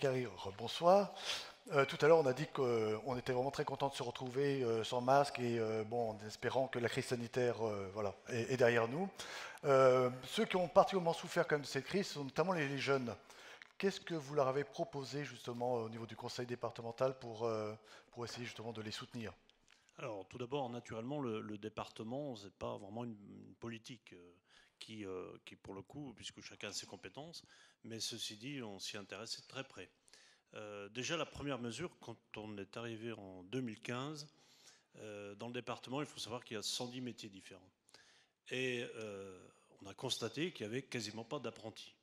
Gary, bonsoir. Tout à l'heure, on a dit qu'on était vraiment très content de se retrouver sans masque et bon, en espérant que la crise sanitaire voilà, est derrière nous. Ceux qui ont particulièrement souffert quand même de cette crise sont notamment les jeunes. Qu'est-ce que vous leur avez proposé justement au niveau du conseil départemental pour essayer justement de les soutenir? Alors, tout d'abord, naturellement, le département, ce n'est pas vraiment une politique qui, pour le coup, puisque chacun a ses compétences, mais ceci dit, on s'y intéresse de très près. Déjà, la première mesure, quand on est arrivé en 2015, dans le département, il faut savoir qu'il y a 110 métiers différents. Et on a constaté qu'il n'y avait quasiment pas d'apprentis.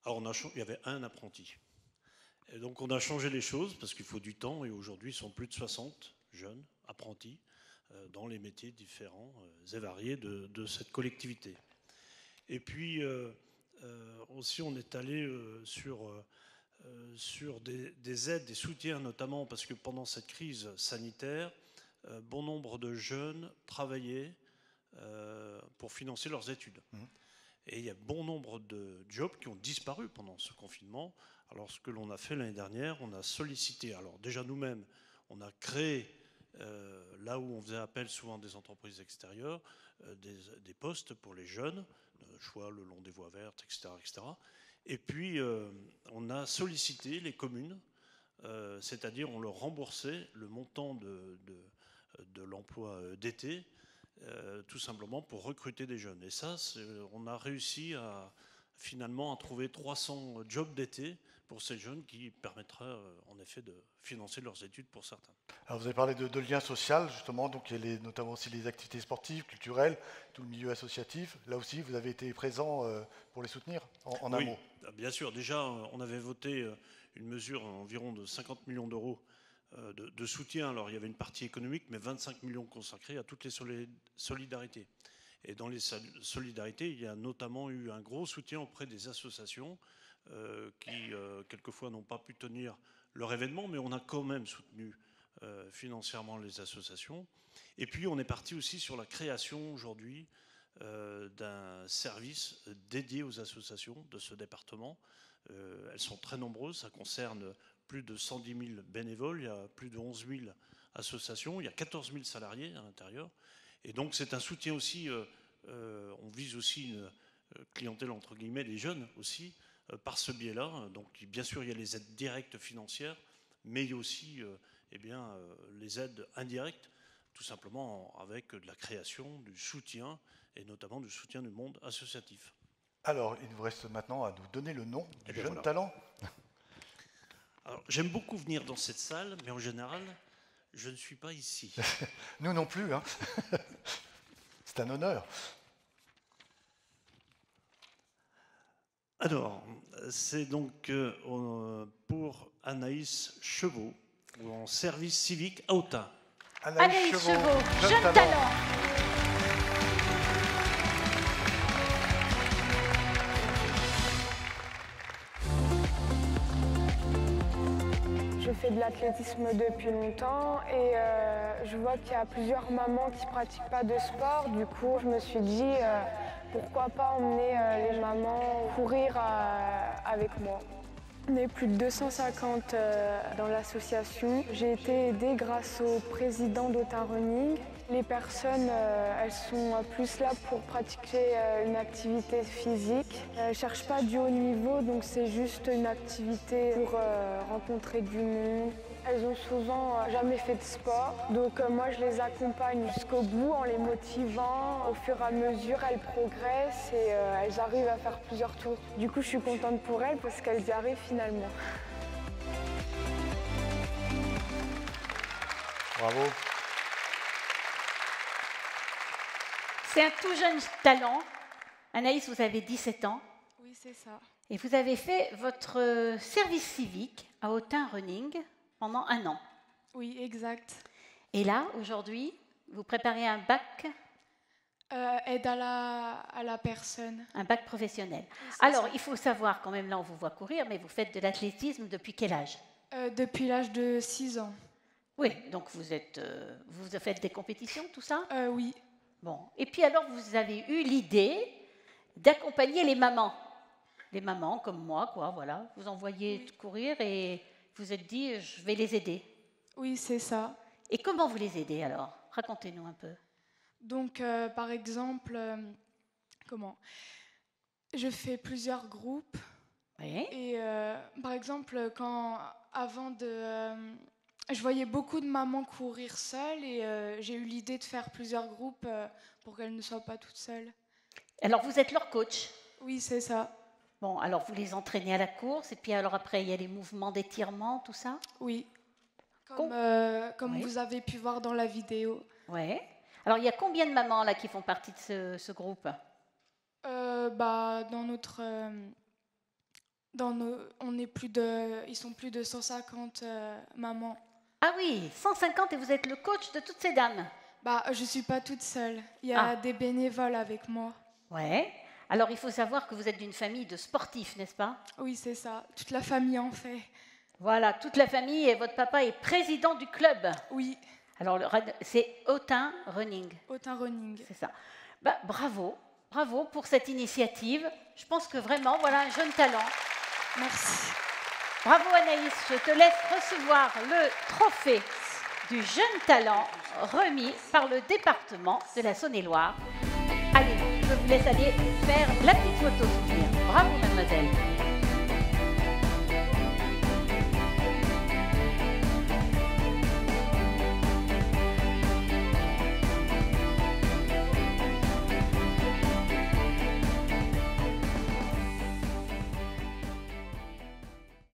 Alors, il y avait un apprenti. Et donc, on a changé les choses parce qu'il faut du temps, et aujourd'hui, ils sont plus de 60 jeunes apprentis dans les métiers différents et variés de cette collectivité. Et puis, aussi, on est allé sur des aides, des soutiens notamment, parce que pendant cette crise sanitaire, bon nombre de jeunes travaillaient pour financer leurs études. Et il y a bon nombre de jobs qui ont disparu pendant ce confinement. Alors, ce que l'on a fait l'année dernière, on a sollicité, alors déjà nous-mêmes, on a créé, là où on faisait appel souvent des entreprises extérieures, des postes pour les jeunes, choix le long des voies vertes, etc. etc. Et puis, on a sollicité les communes, c'est-à-dire on leur remboursait le montant de l'emploi d'été, tout simplement pour recruter des jeunes. Et ça, on a réussi finalement à trouver 300 jobs d'été pour ces jeunes qui permettraient en effet de financer leurs études pour certains. Alors vous avez parlé de lien social justement, donc il y a notamment aussi les activités sportives, culturelles, tout le milieu associatif. Là aussi, vous avez été présent pour les soutenir en un mot. Bien sûr. Déjà, on avait voté une mesure environ de 50 millions d'euros de soutien. Alors, il y avait une partie économique, mais 25 millions consacrés à toutes les solidarités. Et dans les solidarités, il y a notamment eu un gros soutien auprès des associations qui, quelquefois, n'ont pas pu tenir leur événement, mais on a quand même soutenu financièrement les associations. Et puis, on est parti aussi sur la création, aujourd'hui, d'un service dédié aux associations de ce département. Elles sont très nombreuses, ça concerne plus de 110 000 bénévoles, il y a plus de 11 000 associations, il y a 14 000 salariés à l'intérieur. Et donc c'est un soutien aussi, on vise aussi une clientèle entre guillemets, les jeunes aussi, par ce biais-là. Donc bien sûr il y a les aides directes financières, mais il y a aussi les aides indirectes, tout simplement avec de la création, du soutien, et notamment du soutien du monde associatif. Alors, il nous reste maintenant à nous donner le nom du jeune talent. Alors, j'aime beaucoup venir dans cette salle, mais en général, je ne suis pas ici. Nous non plus, hein. C'est un honneur. Alors, c'est donc pour Anaïs Chevaux, en service civique à Autun. Anaïs Chevaux, jeune talent. Je fais de l'athlétisme depuis longtemps et je vois qu'il y a plusieurs mamans qui ne pratiquent pas de sport. Du coup, je me suis dit pourquoi pas emmener les mamans courir avec moi. On est plus de 250 dans l'association. J'ai été aidée grâce au président d'Autun Running. Les personnes, elles sont plus là pour pratiquer une activité physique. Elles ne cherchent pas du haut niveau, donc c'est juste une activité pour rencontrer du monde. Elles ont souvent jamais fait de sport, donc moi je les accompagne jusqu'au bout en les motivant. Au fur et à mesure, elles progressent et elles arrivent à faire plusieurs tours. Du coup, je suis contente pour elles parce qu'elles y arrivent finalement. Bravo. C'est un tout jeune talent. Anaïs, vous avez 17 ans. Oui, c'est ça. Et vous avez fait votre service civique à Autun Running pendant 1 an. Oui, exact. Et là, aujourd'hui, vous préparez un bac Aide à la personne. Un bac professionnel. C'est Alors, ça. il faut savoir, quand même, là, on vous voit courir, mais vous faites de l'athlétisme depuis quel âge? Depuis l'âge de 6 ans. Oui, donc vous faites des compétitions, tout ça? Oui. Bon. Et puis alors, vous avez eu l'idée d'accompagner les mamans. des mamans comme moi, quoi, voilà. Vous envoyez courir et vous êtes dit, je vais les aider. Oui, c'est ça. Et comment vous les aidez alors? Racontez-nous un peu. Donc, par exemple, je fais plusieurs groupes. Oui. Et par exemple, je voyais beaucoup de mamans courir seules et j'ai eu l'idée de faire plusieurs groupes pour qu'elles ne soient pas toutes seules. Alors, vous êtes leur coach? Oui, c'est ça. Bon, alors vous les entraînez à la course et puis alors après, il y a les mouvements d'étirement, tout ça? Oui. Comme Oui. vous avez pu voir dans la vidéo. Oui. Alors, il y a combien de mamans là qui font partie de ce groupe? Ils sont plus de 150 mamans. Ah oui, 150 et vous êtes le coach de toutes ces dames? Je suis pas toute seule. Il y a des bénévoles avec moi. Ouais. Alors, il faut savoir que vous êtes d'une famille de sportifs, n'est-ce pas? Oui, c'est ça. Toute la famille en fait. Voilà, toute la famille et votre papa est président du club. Oui. Alors, c'est Autun Running. Autun Running. C'est ça. Bravo pour cette initiative. Je pense que vraiment, voilà un jeune talent. Merci. Bravo Anaïs, je te laisse recevoir le trophée du jeune talent remis par le département de la Saône-et-Loire. Allez, je vous laisse aller faire la petite photo souvenir. Bravo mademoiselle.